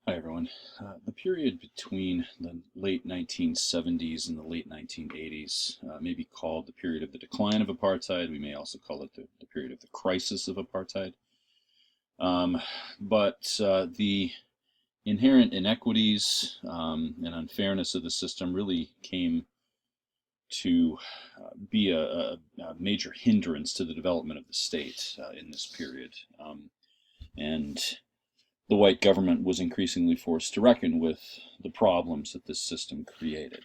Hi, everyone. The period between the late 1970s and the late 1980s may be called the period of the decline of apartheid. We may also call it the period of the crisis of apartheid. Um, but the inherent inequities and unfairness of the system really came to be a major hindrance to the development of the state in this period. And the white government was increasingly forced to reckon with the problems that this system created.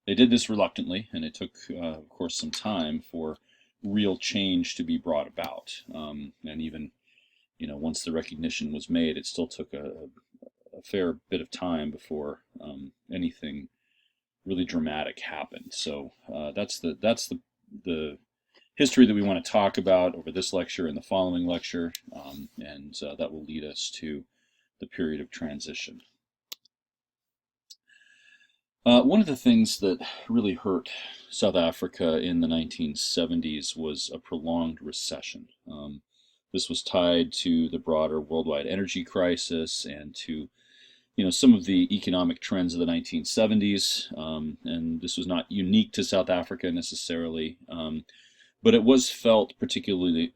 They did this reluctantly, and it took, of course, some time for real change to be brought about. And even, once the recognition was made, it still took a fair bit of time before anything really dramatic happened. So that's the history that we want to talk about over this lecture and the following lecture, and that will lead us to the period of transition. One of the things that really hurt South Africa in the 1970s was a prolonged recession. This was tied to the broader worldwide energy crisis and to some of the economic trends of the 1970s, and this was not unique to South Africa necessarily. But it was felt particularly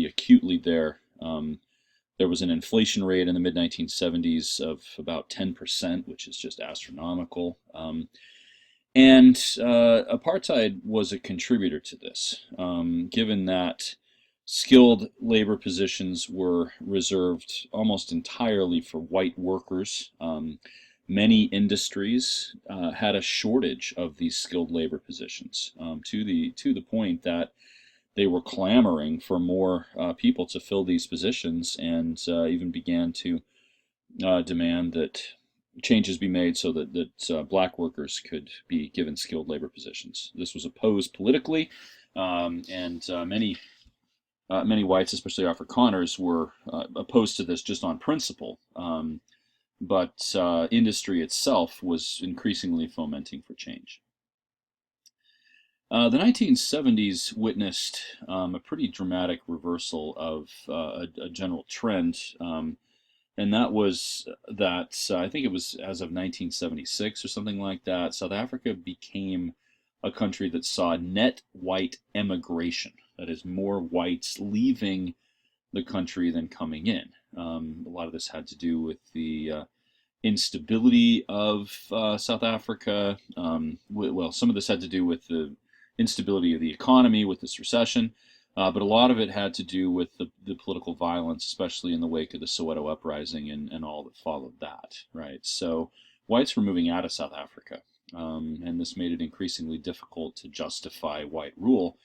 acutely there. There was an inflation rate in the mid 1970s of about 10%, which is just astronomical. And apartheid was a contributor to this, given that skilled labor positions were reserved almost entirely for white workers. Many industries had a shortage of these skilled labor positions, to the point that they were clamoring for more people to fill these positions, and even began to demand that changes be made so that black workers could be given skilled labor positions. This was opposed politically, and many whites, especially Afrikaners, were opposed to this just on principle. But industry itself was increasingly fomenting for change. The 1970s witnessed a pretty dramatic reversal of a general trend, and that was that I think it was as of 1976 or something like that, South Africa became a country that saw net white emigration. That is, more whites leaving the country than coming in. A lot of this had to do with the instability of South Africa. Well, some of this had to do with the instability of the economy with this recession, but a lot of it had to do with the political violence, especially in the wake of the Soweto uprising and all that followed that, right? So whites were moving out of South Africa, and this made it increasingly difficult to justify white rule.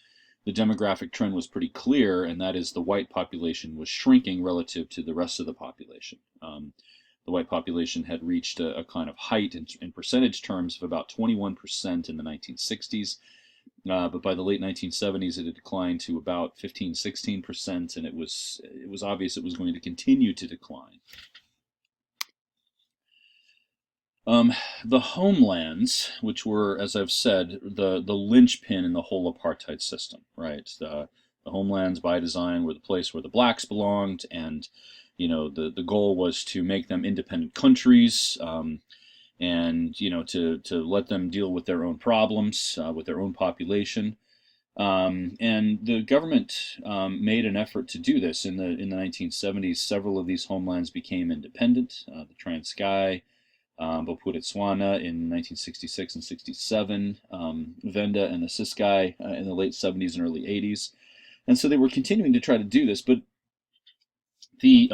The demographic trend was pretty clear, and that is the white population was shrinking relative to the rest of the population. The white population had reached a kind of height in percentage terms of about 21% in the 1960s, but by the late 1970s it had declined to about 15-16%, and it was obvious it was going to continue to decline. The homelands, which were, as I've said, the linchpin in the whole apartheid system, right? The homelands by design were the place where the blacks belonged, and the goal was to make them independent countries, and to let them deal with their own problems, with their own population. And the government made an effort to do this in the 1970s. Several of these homelands became independent. The Transkei, Bophuthatswana in 1966 and 67, Venda and the Ciskei in the late 70s and early 80s. And so they were continuing to try to do this, but the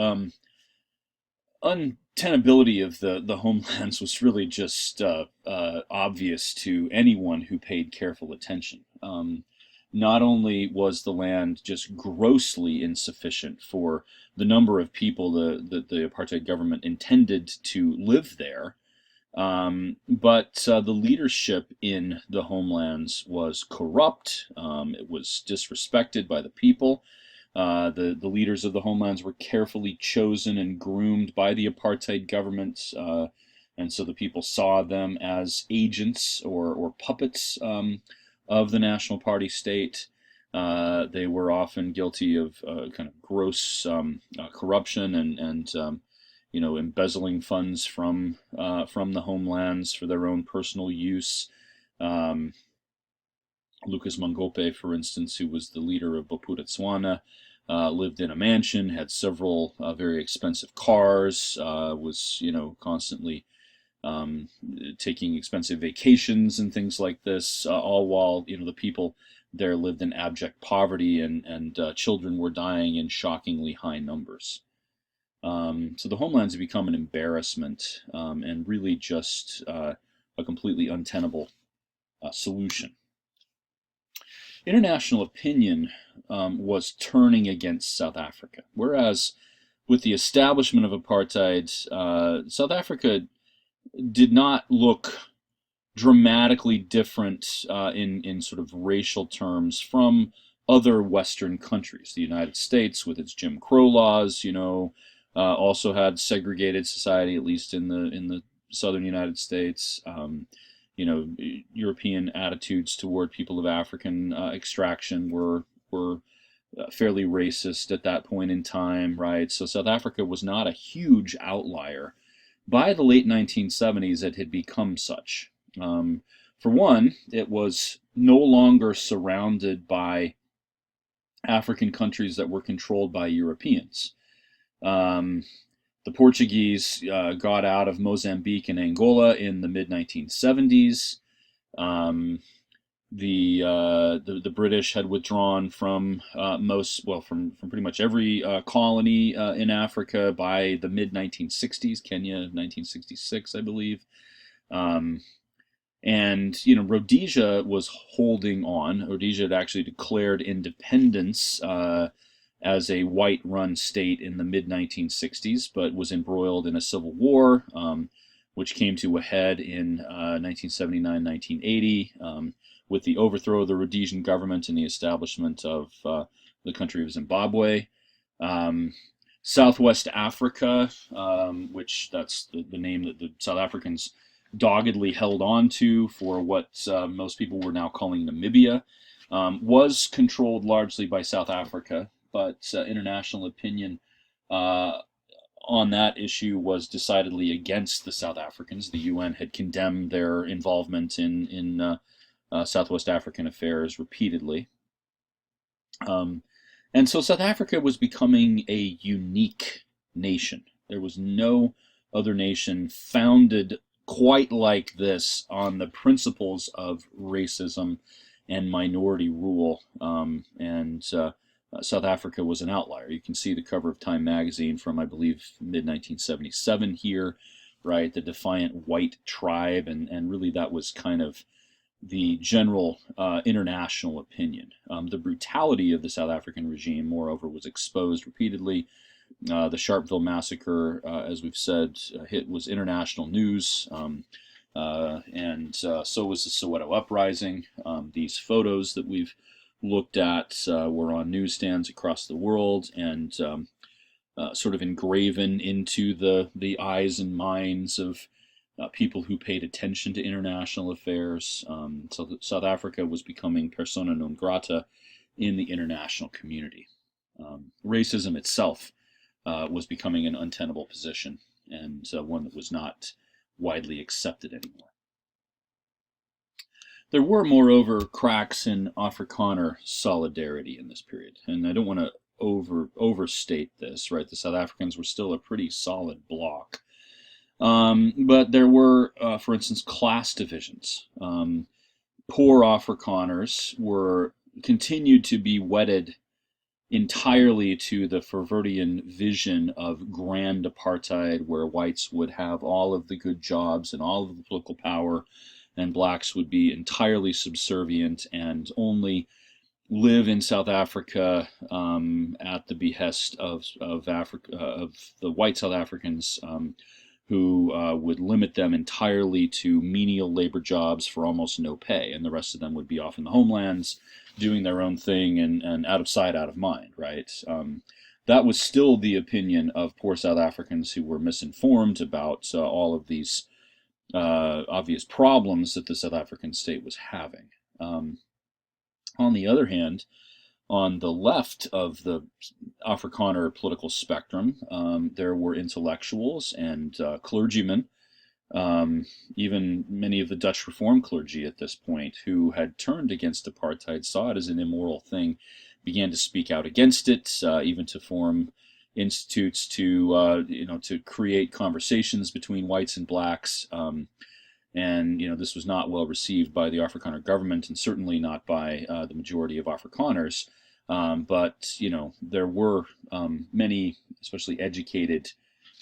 untenability of the homelands was really just obvious to anyone who paid careful attention. Not only was the land just grossly insufficient for the number of people that the apartheid government intended to live there, but the leadership in the homelands was corrupt. It was disrespected by the people. The leaders of the homelands were carefully chosen and groomed by the apartheid government, and so the people saw them as agents or puppets of the National Party state. They were often guilty of kind of gross corruption and embezzling funds from the homelands for their own personal use. Lucas Mangope, for instance, who was the leader of Bophuthatswana, lived in a mansion, had several very expensive cars, was constantly taking expensive vacations and things like this, all while the people there lived in abject poverty, and children were dying in shockingly high numbers. So the homelands have become an embarrassment, and really just a completely untenable solution. International opinion was turning against South Africa, whereas with the establishment of apartheid, South Africa did not look dramatically different in sort of racial terms from other Western countries. The United States, with its Jim Crow laws, also had segregated society, at least in the southern United States. European attitudes toward people of African extraction were fairly racist at that point in time, right? So South Africa was not a huge outlier. By the late 1970s, it had become such. For one, it was no longer surrounded by African countries that were controlled by Europeans. The Portuguese got out of Mozambique and Angola in the mid-1970s. The British had withdrawn from from pretty much every colony in Africa by the mid-1960s. Kenya, 1966, I believe. And Rhodesia was holding on. Rhodesia had actually declared independence as a white-run state in the mid-1960s, but was embroiled in a civil war, which came to a head in 1979-1980 with the overthrow of the Rhodesian government and the establishment of the country of Zimbabwe. Southwest Africa, which that's the name that the South Africans doggedly held on to for what most people were now calling Namibia, was controlled largely by South Africa, but international opinion on that issue was decidedly against the South Africans. The UN had condemned their involvement in Southwest African affairs repeatedly. And so South Africa was becoming a unique nation. There was no other nation founded quite like this on the principles of racism and minority rule. South Africa was an outlier. You can see the cover of Time magazine from, I believe, mid-1977 here, right? The defiant white tribe, and really that was kind of the general international opinion. The brutality of the South African regime, moreover, was exposed repeatedly. The Sharpeville Massacre, as we've said, was international news, and so was the Soweto Uprising. These photos that we've looked at were on newsstands across the world, and sort of engraven into the eyes and minds of people who paid attention to international affairs. So South Africa was becoming persona non grata in the international community. Racism itself was becoming an untenable position, and one that was not widely accepted anymore. There were, moreover, cracks in Afrikaner solidarity in this period, and I don't want to overstate this, right? The South Africans were still a pretty solid bloc. But there were, for instance, class divisions. Poor Afrikaners continued to be wedded entirely to the Verwoerdian vision of grand apartheid, where whites would have all of the good jobs and all of the political power, and blacks would be entirely subservient and only live in South Africa at the behest of the white South Africans, who would limit them entirely to menial labor jobs for almost no pay, and the rest of them would be off in the homelands doing their own thing and out of sight, out of mind, right? That was still the opinion of poor South Africans who were misinformed about all of these obvious problems that the South African state was having. On the other hand, On the left of the Afrikaner political spectrum, there were intellectuals and clergymen, even many of the Dutch Reformed clergy at this point, who had turned against apartheid, saw it as an immoral thing, began to speak out against it, even to form institutes to to create conversations between whites and blacks. And this was not well received by the Afrikaner government, and certainly not by the majority of Afrikaners. But there were many, especially educated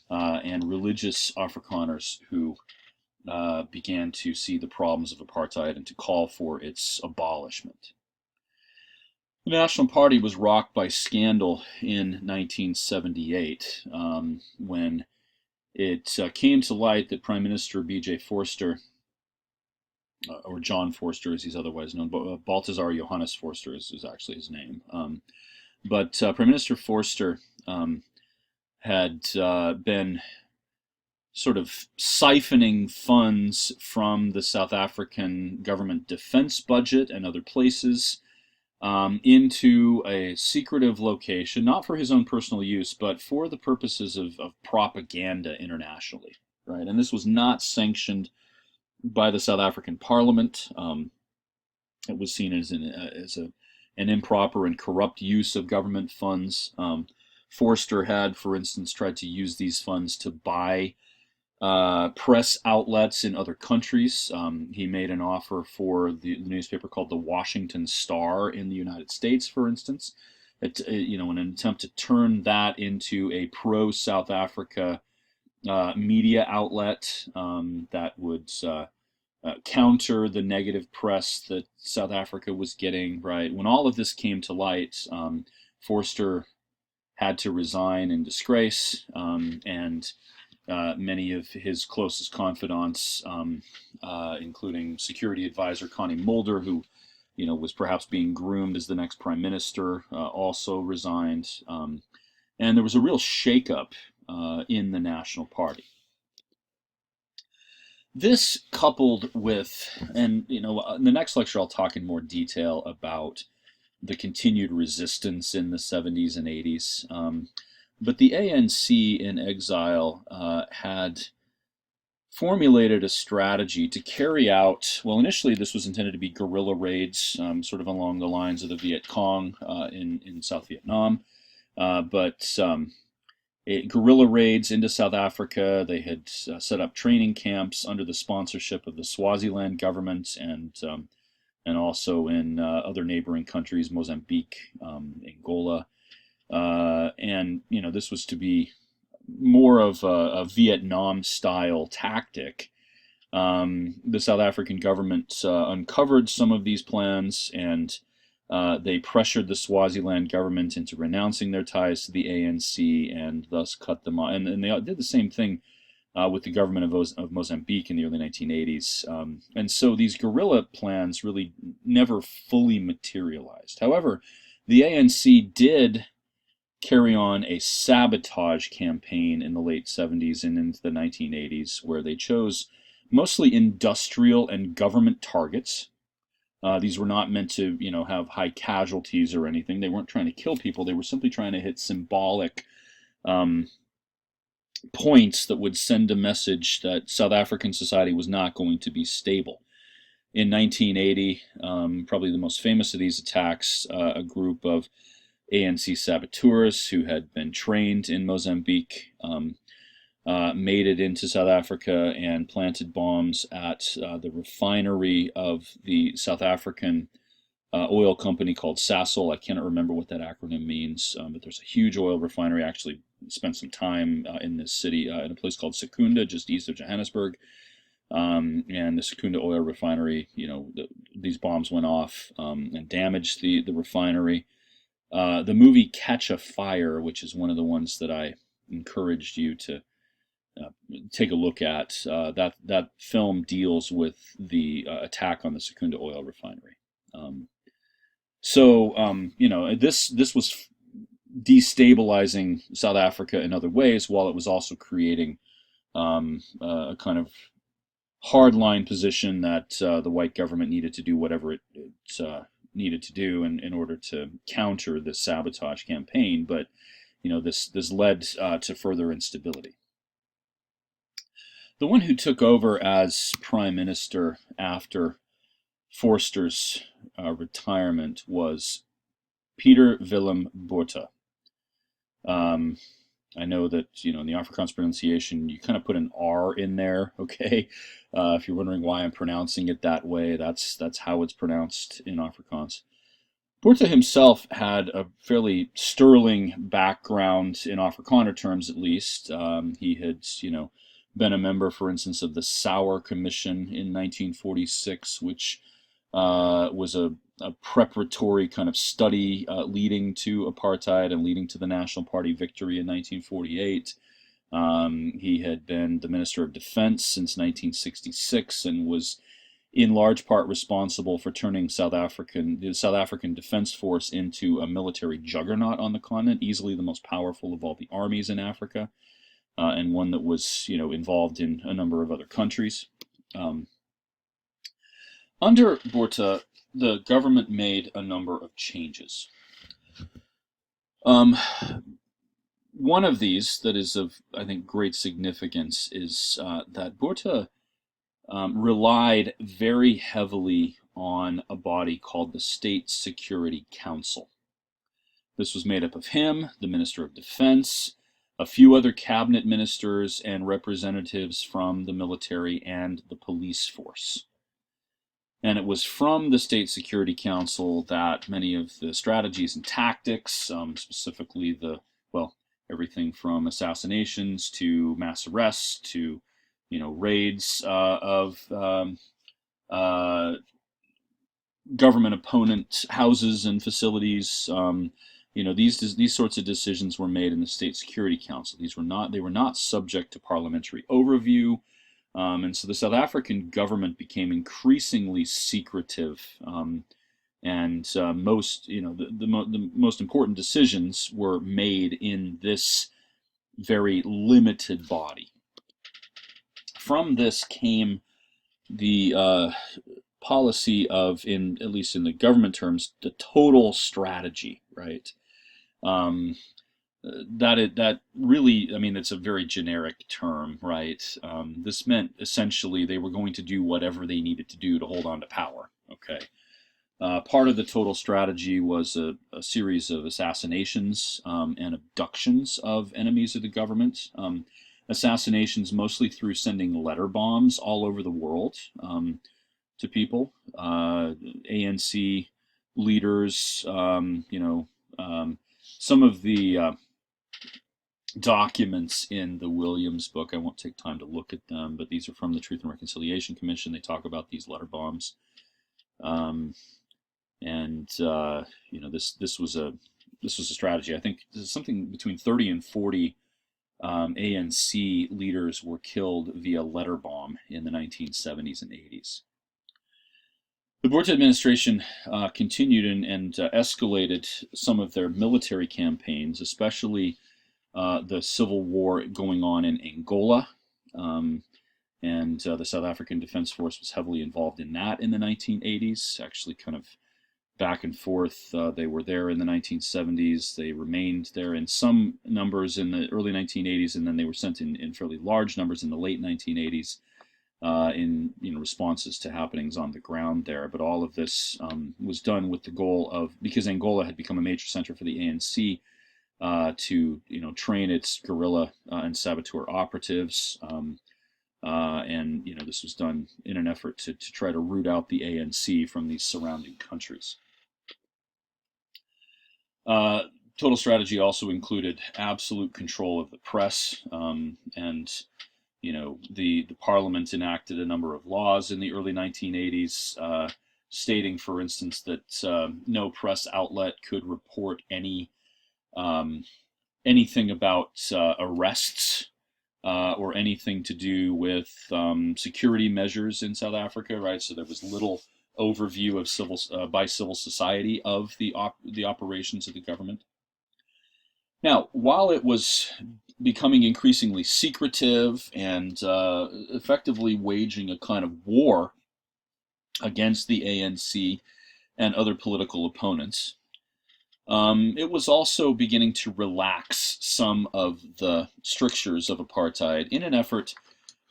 and religious Afrikaners, who began to see the problems of apartheid and to call for its abolishment. The National Party was rocked by scandal in 1978 when it came to light that Prime Minister B.J. Forster, or John Forster as he's otherwise known, Balthazar Johannes Forster is actually his name. But Prime Minister Forster had been sort of siphoning funds from the South African government defense budget and other places into a secretive location, not for his own personal use, but for the purposes of propaganda internationally, right? And this was not sanctioned by the South African Parliament. It was seen as an improper and corrupt use of government funds. Forster had, for instance, tried to use these funds to buy press outlets in other countries. He made an offer for the newspaper called the Washington Star in the United States, for instance, in an attempt to turn that into a pro-South Africa media outlet that would counter the negative press that South Africa was getting. Right when all of this came to light, Forster had to resign in disgrace, and many of his closest confidants, including security advisor Connie Mulder, who was perhaps being groomed as the next prime minister, also resigned. And there was a real shakeup in the National Party. This coupled with, and in the next lecture I'll talk in more detail about the continued resistance in the 70s and 80s. But the ANC in Exile had formulated a strategy to carry out, well, initially this was intended to be guerrilla raids, sort of along the lines of the Viet Cong in South Vietnam, but guerrilla raids into South Africa. They had set up training camps under the sponsorship of the Swaziland government, and also in other neighboring countries, Mozambique, Angola. And this was to be more of a Vietnam-style tactic. The South African government uncovered some of these plans, and they pressured the Swaziland government into renouncing their ties to the ANC, and thus cut them off. And they did the same thing with the government of Mozambique in the early 1980s. And so these guerrilla plans really never fully materialized. However, the ANC did carry on a sabotage campaign in the late 70s and into the 1980s, where they chose mostly industrial and government targets. These were not meant to, have high casualties or anything. They weren't trying to kill people. They were simply trying to hit symbolic points that would send a message that South African society was not going to be stable. In 1980, probably the most famous of these attacks, a group of ANC saboteurs who had been trained in Mozambique made it into South Africa and planted bombs at the refinery of the South African oil company called Sasol. I cannot remember what that acronym means, but there's a huge oil refinery. I actually spent some time in this city in a place called Secunda, just east of Johannesburg. And the Secunda oil refinery, these bombs went off and damaged the refinery. The movie Catch a Fire, which is one of the ones that I encouraged you to take a look at, that film deals with the attack on the Secunda oil refinery. This was destabilizing South Africa in other ways, while it was also creating a kind of hardline position that the white government needed to do whatever it needed to do in order to counter this sabotage campaign. But this led to further instability. The one who took over as prime minister after Forster's retirement was Pieter Willem Botha. I know that, in the Afrikaans pronunciation, you kind of put an R in there, okay? If you're wondering why I'm pronouncing it that way, that's how it's pronounced in Afrikaans. Botha himself had a fairly sterling background in Afrikaner terms, at least. He had, been a member, for instance, of the Sauer Commission in 1946, which was a preparatory kind of study leading to apartheid and leading to the National Party victory in 1948. He had been the Minister of Defense since 1966 and was in large part responsible for turning the South African Defense Force into a military juggernaut on the continent, easily the most powerful of all the armies in Africa, and one that was, involved in a number of other countries. Under Botha, the government made a number of changes. One of these that is of, I think, great significance is that Botha relied very heavily on a body called the State Security Council. This was made up of him, the Minister of Defense, a few other cabinet ministers, and representatives from the military and the police force. And it was from the State Security Council that many of the strategies and tactics, specifically everything from assassinations to mass arrests to, raids of government opponent houses and facilities. These sorts of decisions were made in the State Security Council. They were not subject to parliamentary overview. And so the South African government became increasingly secretive, and the most important decisions were made in this very limited body. From this came the policy of, at least in the government terms, the total strategy, right? That really, it's a very generic term, right? This meant essentially they were going to do whatever they needed to do to hold on to power, okay? Part of the total strategy was a series of assassinations and abductions of enemies of the government. Assassinations mostly through sending letter bombs all over the world to people. ANC leaders, some of the documents in the Williams book, I won't take time to look at them, but these are from the Truth and Reconciliation Commission. They talk about these letter bombs. This was a strategy. I think this is something between 30 and 40 ANC leaders were killed via letter bomb in the 1970s and 80s. The Botha administration continued and escalated some of their military campaigns, especially the civil war going on in Angola. And the South African Defense Force was heavily involved in that in the 1980s, actually kind of back and forth. They were there in the 1970s. They remained there in some numbers in the early 1980s, and then they were sent in fairly large numbers in the late 1980s in responses to happenings on the ground there. But all of this was done with the goal of, because Angola had become a major center for the ANC, to train its guerrilla and saboteur operatives. This was done in an effort to try to root out the ANC from these surrounding countries. Total strategy also included absolute control of the press, and the parliament enacted a number of laws in the early 1980s, stating, for instance, that no press outlet could report anything about arrests or anything to do with security measures in South Africa, right? So there was little overview of by civil society of the operations of the government. Now, while it was becoming increasingly secretive and effectively waging a kind of war against the ANC and other political opponents. It was also beginning to relax some of the strictures of apartheid in an effort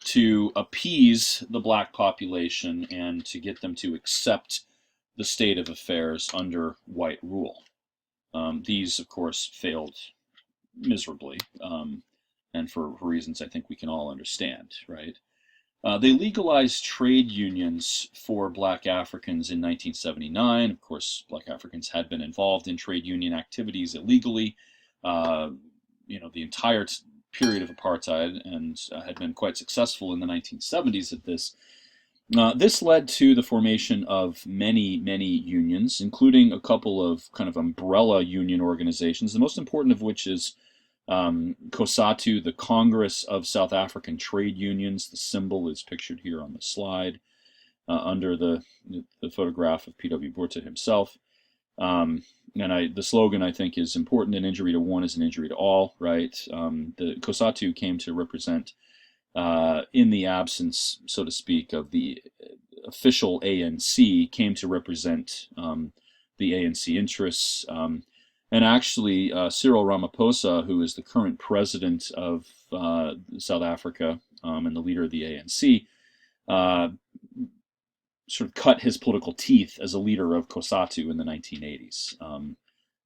to appease the black population and to get them to accept the state of affairs under white rule. These, of course, failed miserably, and for reasons I think we can all understand, right? They legalized trade unions for black Africans in 1979. Of course, black Africans had been involved in trade union activities illegally, the entire period of apartheid, and had been quite successful in the 1970s at this. This led to the formation of many, many unions, including a couple of kind of umbrella union organizations, the most important of which is COSATU, the Congress of South African Trade Unions. The symbol is pictured here on the slide under the photograph of P.W. Botha himself. The slogan, I think, is important: an injury to one is an injury to all, right? The COSATU came to represent, in the absence, so to speak, of the official ANC, came to represent the ANC interests. And actually, Cyril Ramaphosa, who is the current president of South Africa and the leader of the ANC, sort of cut his political teeth as a leader of COSATU in the 1980s.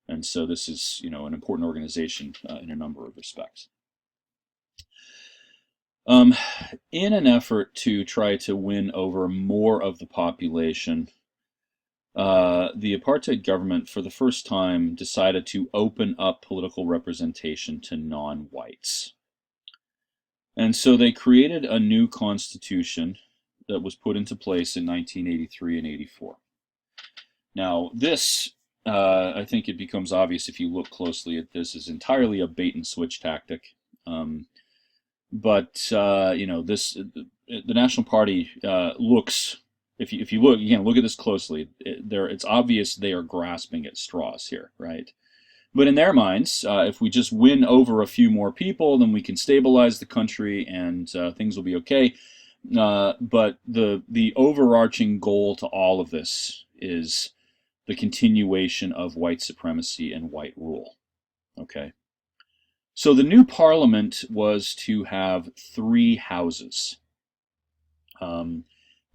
And so this is, an important organization in a number of respects. In an effort to try to win over more of the population, the apartheid government, for the first time, decided to open up political representation to non-whites. And so they created a new constitution that was put into place in 1983 and 84. Now, this, I think it becomes obvious if you look closely at this, is entirely a bait-and-switch tactic. The National Party looks... If you look at this closely, it's obvious they are grasping at straws here, right? But in their minds, if we just win over a few more people, then we can stabilize the country and things will be okay. But the overarching goal to all of this is the continuation of white supremacy and white rule. Okay. So the new parliament was to have 3 houses.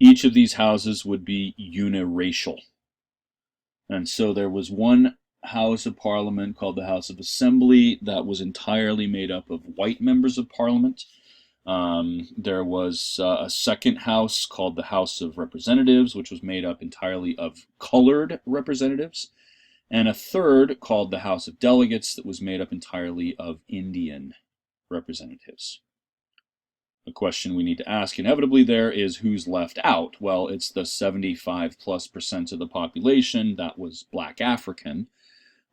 Each of these houses would be uniracial. And so there was one House of Parliament called the House of Assembly that was entirely made up of white members of Parliament. There was a second house called the House of Representatives, which was made up entirely of colored representatives. And a third called the House of Delegates that was made up entirely of Indian representatives. The question we need to ask inevitably there is who's left out? Well, it's the 75+% of the population that was black African,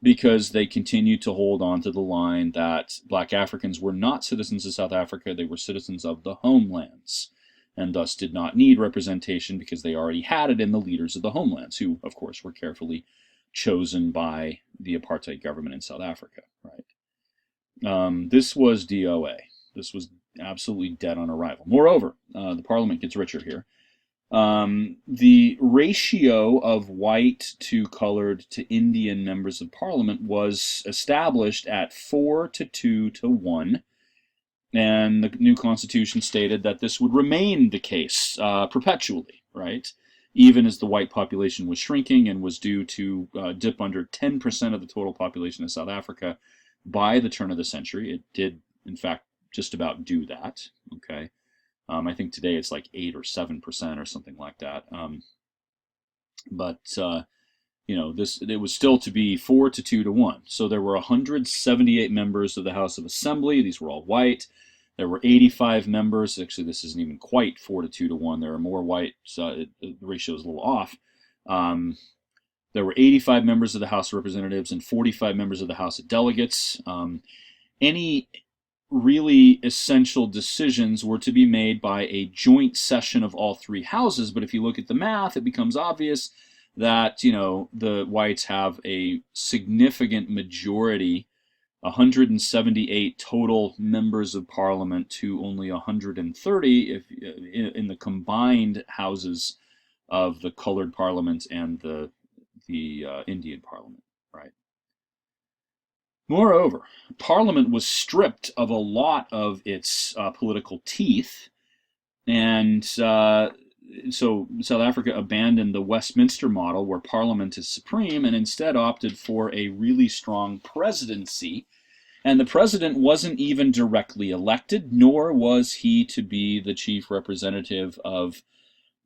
because they continued to hold on to the line that black Africans were not citizens of South Africa, they were citizens of the homelands, and thus did not need representation because they already had it in the leaders of the homelands, who, of course, were carefully chosen by the apartheid government in South Africa, right? This was DOA. This was absolutely dead on arrival. Moreover, the parliament gets richer here. The ratio of white to colored to Indian members of parliament was established at 4 to 2 to 1, and the new constitution stated that this would remain the case perpetually, right? Even as the white population was shrinking and was due to dip under 10% of the total population of South Africa by the turn of the century. It did, in fact, just about do that, okay? I think today it's like 8 or 7% or something like that. It was still to be 4 to 2 to 1. So there were 178 members of the House of Assembly. These were all white. There were 85 members. Actually, this isn't even quite 4 to 2 to 1. There are more white, so the ratio is a little off. There were 85 members of the House of Representatives and 45 members of the House of Delegates. Any really essential decisions were to be made by a joint session of all 3 houses, but if you look at the math, it becomes obvious that, the whites have a significant majority, 178 total members of parliament to only 130 in the combined houses of the colored parliament and the the Indian Parliament, right? Moreover, Parliament was stripped of a lot of its political teeth, and so South Africa abandoned the Westminster model where Parliament is supreme and instead opted for a really strong presidency. And the president wasn't even directly elected, nor was he to be the chief representative of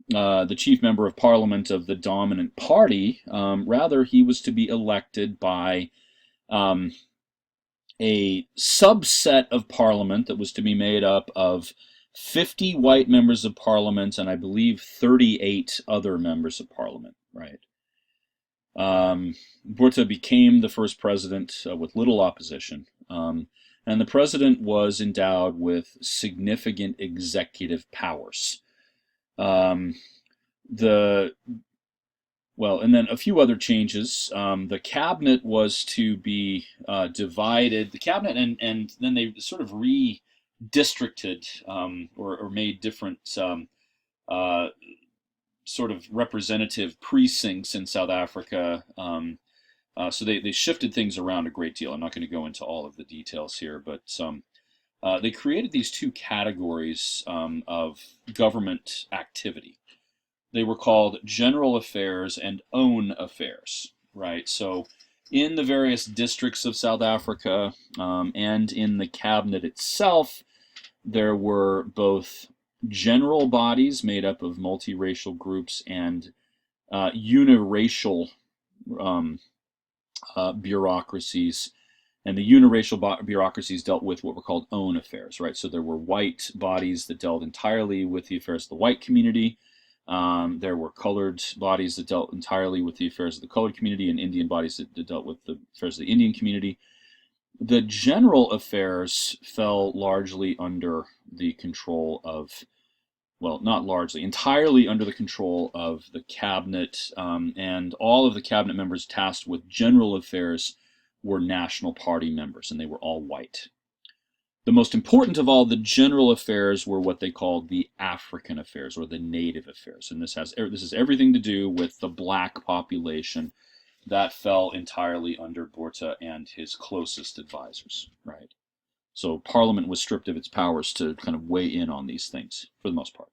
the chief member of parliament of the dominant party. Rather, he was to be elected by um, a subset of parliament that was to be made up of 50 white members of parliament and I believe 38 other members of parliament, right? Botha became the first president with little opposition, and the president was endowed with significant executive powers. And then a few other changes. The cabinet was to be divided. The cabinet, and then they sort of redistricted or made different sort of representative precincts in South Africa. So they shifted things around a great deal. I'm not going to go into all of the details here, but they created these two categories of government activity. They were called general affairs and own affairs, right? So in the various districts of South Africa and in the cabinet itself, there were both general bodies made up of multiracial groups and uniracial bureaucracies. And the uniracial bureaucracies dealt with what were called own affairs, right? So there were white bodies that dealt entirely with the affairs of the white community. There were colored bodies that dealt entirely with the affairs of the colored community, and Indian bodies that dealt with the affairs of the Indian community. The general affairs fell largely under the control of, well, not largely, entirely under the control of the cabinet, and all of the cabinet members tasked with general affairs were National Party members, and they were all white. The most important of all the general affairs were what they called the African affairs, or the native affairs, and this has everything to do with the black population. That fell entirely under Botha and his closest advisors, right? So Parliament was stripped of its powers to kind of weigh in on these things, for the most part.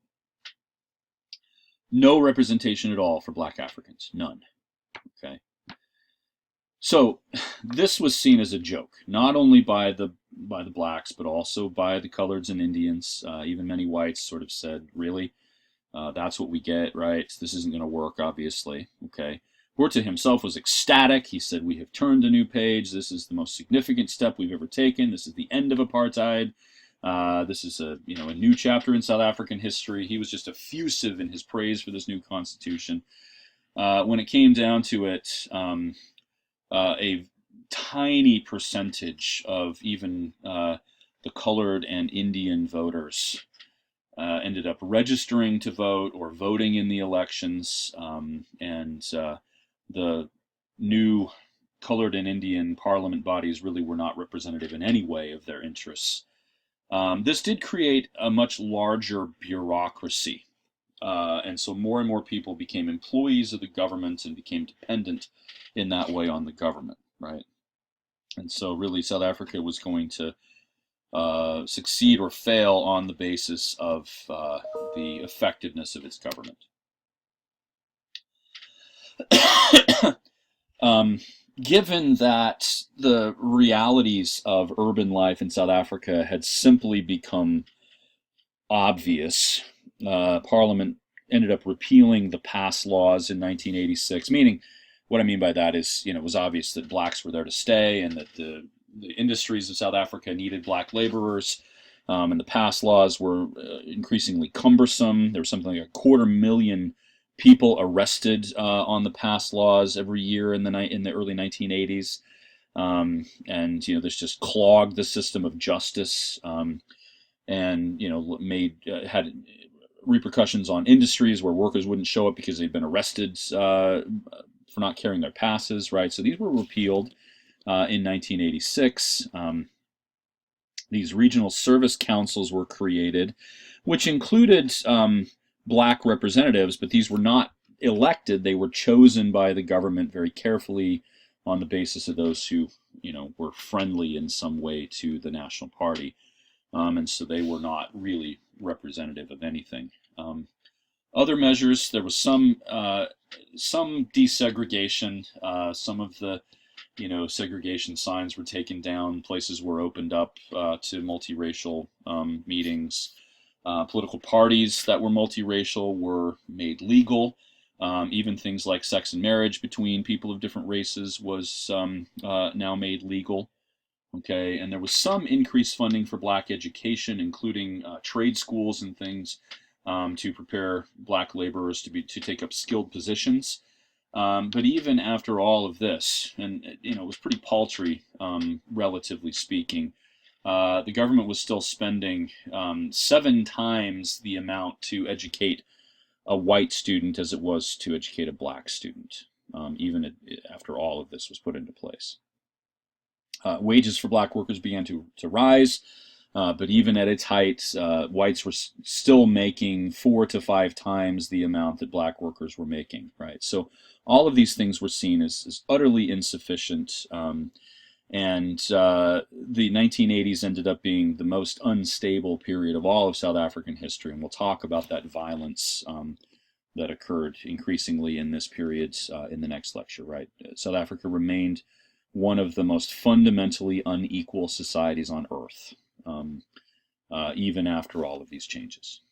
No representation at all for black Africans, none, okay? So this was seen as a joke, not only by the blacks, but also by the coloreds and Indians. Even many whites sort of said, really? That's what we get, right? This isn't going to work, obviously, okay? Botha himself was ecstatic. He said, "We have turned a new page. This is the most significant step we've ever taken. This is the end of apartheid. This is a new chapter in South African history." He was just effusive in his praise for this new constitution. When it came down to it, a tiny percentage of even the colored and Indian voters ended up registering to vote or voting in the elections, and the new colored and Indian parliament bodies really were not representative in any way of their interests. This did create a much larger bureaucracy, and so more and more people became employees of the government and became dependent in that way on the government, right? And so really South Africa was going to succeed or fail on the basis of the effectiveness of its government. Given that the realities of urban life in South Africa had simply become obvious, Parliament ended up repealing the pass laws in 1986, meaning, what I mean by that is, it was obvious that blacks were there to stay and that the industries of South Africa needed black laborers, and the pass laws were increasingly cumbersome. There was something like 250,000 people arrested on the pass laws every year in the early 1980s, and this just clogged the system of justice, and had repercussions on industries where workers wouldn't show up because they'd been arrested for not carrying their passes, right? So these were repealed in 1986. These regional service councils were created, which included black representatives, but these were not elected. They were chosen by the government very carefully on the basis of those who, were friendly in some way to the National Party. And so they were not really representative of anything. Other measures, there was some desegregation. Some of the segregation signs were taken down. Places were opened up to multiracial meetings. Political parties that were multiracial were made legal. Even things like sex and marriage between people of different races was now made legal. Okay, and there was some increased funding for black education, including trade schools and things to prepare black laborers to take up skilled positions. But even after all of this, and it was pretty paltry, relatively speaking, the government was still spending 7 times the amount to educate a white student as it was to educate a black student, even after all of this was put into place. Wages for black workers began to rise, but even at its height, whites were still making 4 to 5 times the amount that black workers were making, right? So all of these things were seen as utterly insufficient, and the 1980s ended up being the most unstable period of all of South African history, and we'll talk about that violence that occurred increasingly in this period in the next lecture, right? South Africa remained one of the most fundamentally unequal societies on earth, even after all of these changes.